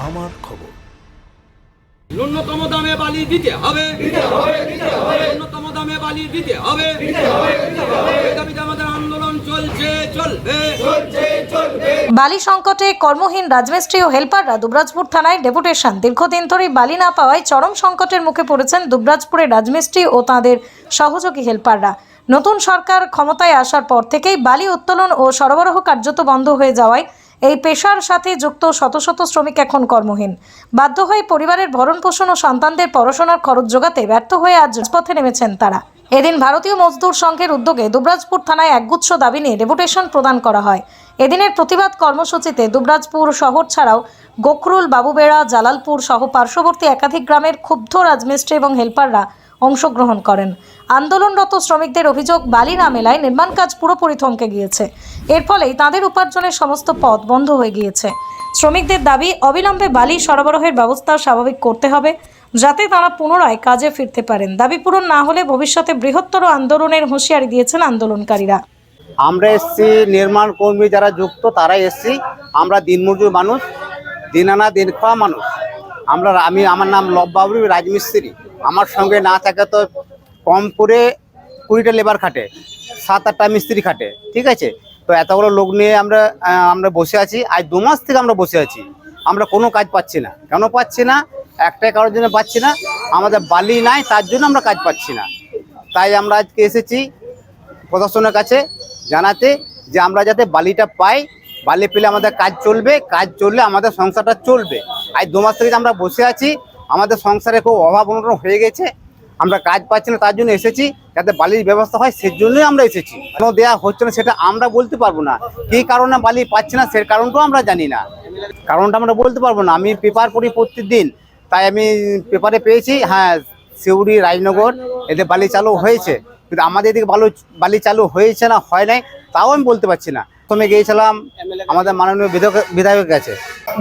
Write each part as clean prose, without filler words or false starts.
আমার খবর। ন্যূনতম দামে বালি দিতে হবে, ন্যূনতম দামে বালি দিতে হবে। দাবিতে আমাদের আন্দোলন চলছে, চলবে। বালি সংকটে কর্মহীন রাজমিস্ত্রি ও হেলপাররা দুবরাজপুর থানায় ডেপুটেশন। দীর্ঘদিন ধরেই বালি না পাওয়ায় চরম সংকটের মুখে পড়েছেন দুবরাজপুরের রাজমিস্ত্রি ও তাঁদের সহযোগী হেলপাররা। নতুন সরকার ক্ষমতায় আসার পর থেকেই বালি উত্তোলন ও সরবরাহ কার্যত বন্ধ হয়ে যাওয়ায় এই পেশার সাথে যুক্ত শত শত শ্রমিক এখন কর্মহীন। বাধ্য হয়ে পরিবারের ভরণ পোষণ ও সন্তানদের পড়াশোনার খরচ জোগাতে ব্যর্থ হয়ে আজ রাজপথে নেমেছেন তারা। এদিন ভারতীয় মজদুর সংঘের উদ্যোগে দুবরাজপুর থানায় একগুচ্ছ দাবি নিয়ে ডেপুটেশন প্রদান করা হয়। এদিনের প্রতিবাদ কর্মসূচিতে দুবরাজপুর শহর ছাড়াও গোখরুল, বাবুবেড়া, জালালপুর সহ পার্শ্ববর্তী একাধিক গ্রামের ক্ষুব্ধ রাজমিস্ত্রি এবং হেলপাররা অংশগ্রহণ করেন। আন্দোলনরত শ্রমিকদের অভিযোগ, বালি না মেলায় নির্মাণ কাজ পুরোপুরি থমকে গিয়েছে। এর ফলেই তাদের উপার্জনের সমস্ত পথ বন্ধ হয়ে গিয়েছে। শ্রমিকদের দাবি, অবিলম্বে বালি সরবরাহের ব্যবস্থা স্বাভাবিক করতে হবে যাতে তারা পুনরায় কাজে ফিরতে পারেন। দাবি পূরণ না হলে ভবিষ্যতে বৃহত্তর আন্দোলনের হুঁশিয়ারি দিয়েছেন আন্দোলনকারীরা। আমরা এসছি নির্মাণ কর্মী যারা যুক্ত তারাই এসছি। আমরা দিনমজুর মানুষ, দিন আনা দিন খাওয়া মানুষ। আমার নাম লববাবুরি, রাজমিস্ত্রি। আমার সঙ্গে না থাকে তো কম করে 20টা লেবার খাটে, 7-8টা মিস্ত্রি খাটে, ঠিক আছে। তো এতগুলো লোক নিয়ে আমরা বসে আছি। আজ 2 মাস থেকে আমরা বসে আছি। আমরা কোনো কাজ পাচ্ছি না। কেন পাচ্ছি না? একটাই কারোর জন্য পাচ্ছি না, আমাদের বালি নাই, তার জন্য আমরা কাজ পাচ্ছি না। তাই আমরা আজকে এসেছি প্রশাসনের কাছে জানাতে যে আমরা যাতে বালিটা পাই, বালি পেলে আমাদের কাজ চলবে, কাজ চললে আমাদের সংসারটা চলবে। আজ 2 মাস থেকে আমরা বসে আছি, আমাদের সংসারে খুব অভাব অনটন হয়ে গেছে, আমরা কাজ পাচ্ছি না, তার জন্য এসেছি যাতে বালির ব্যবস্থা হয়, সেজন্যই আমরা এসেছি। কেন দেওয়া হচ্ছে না সেটা আমরা বলতে পারবো না, কী কারণে বালি পাচ্ছি না সে কারণটাও আমরা জানি না, কারণটা আমরা বলতে পারবো না। আমি পেপার পড়ি প্রত্যেকদিন, তাই আমি পেপারে পেয়েছি হ্যাঁ সিউড়ি, রাজনগর এদের বালি চালু হয়েছে, কিন্তু আমাদের এদিকে বালি চালু হয়েছে না হয় নাই তাও আমি বলতে পারছি না। প্রথমে গিয়েছিলাম আমাদের মাননীয় বিধায়কের কাছে।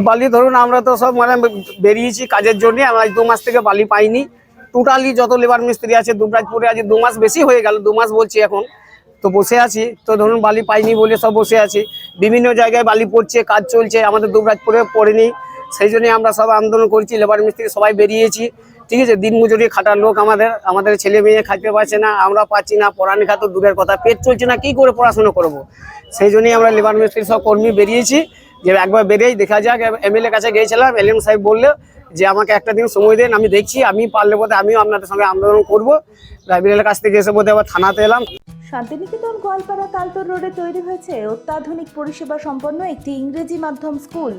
বালি ধরুন আমরা তো সব বেরিয়েছি কাজের জন্য, আমরা 2 মাস থেকে বালি পাইনি। টোটালি যত লেবার মিস্ত্রি আছে দুবরাজপুরে আজ 2 মাস বেশি হয়ে গেল, 2 মাস বলছি এখন, তো বসে আছি। তো ধরুন বালি পাইনি বলে সব বসে আছি। বিভিন্ন জায়গায় বালি পড়ছে, কাজ চলছে, আমাদের দুবরাজপুরে পড়েনি, সেই জন্যই আমরা সব আন্দোলন করছি। লেবার মিস্ত্রি সবাই বেরিয়েছি, ঠিক আছে। দিন মজুরি খাটার লোক আমাদের ছেলে মেয়ে খাইতে পারছে না, আমরা পাচ্ছি না, পড়ালেখা তো দূরের কথা, পেট চলছে না, কি করে পড়াশোনা করব। সেই জন্যই আমরা লেবার মিস্ত্রি সব কর্মী বেরিয়েছি যে একবার বেরিয়েই দেখা যাক। এমএলএ কাছে গিয়েছিলাম, এলএম সাহেব বললো যে আমাকে একটা দিন সময় দেন, আমি দেখছি, আমি পারলে বোধ আমিও আপনাদের সঙ্গে আন্দোলন করবো। এমএলএর কাছ থেকে এসে বোধ আবার থানাতে এলাম। শান্তিনিকেতন গোয়ালপাড়া তালতর রোডে তৈরি হয়েছে অত্যাধুনিক পরিষেবা সম্পন্ন একটি ইংরেজি মাধ্যম স্কুল,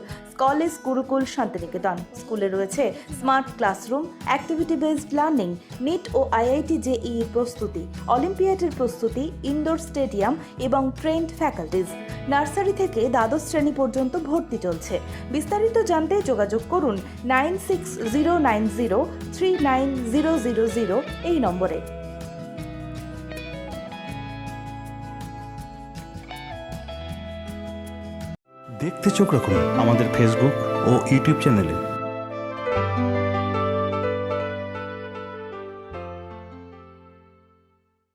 কলেজ গুরুকুল শান্তিনিকেতন। স্কুলে রয়েছে smart classroom, activity based learning, NEET ও আইআইটি জেইই প্রস্তুতি, অলিম্পিয়াডের প্রস্তুতি, ইনডোর স্টেডিয়াম এবং ট্রেন্ড ফ্যাকাল্টিজ। নার্সারি থেকে দ্বাদশ শ্রেণী পর্যন্ত ভর্তি চলছে। বিস্তারিত জানতে যোগাযোগ করুন 9609039000 এই নম্বরে। দেখতে চোখ রাখুন আমাদের ফেসবুক ও ইউটিউব চ্যানেলে।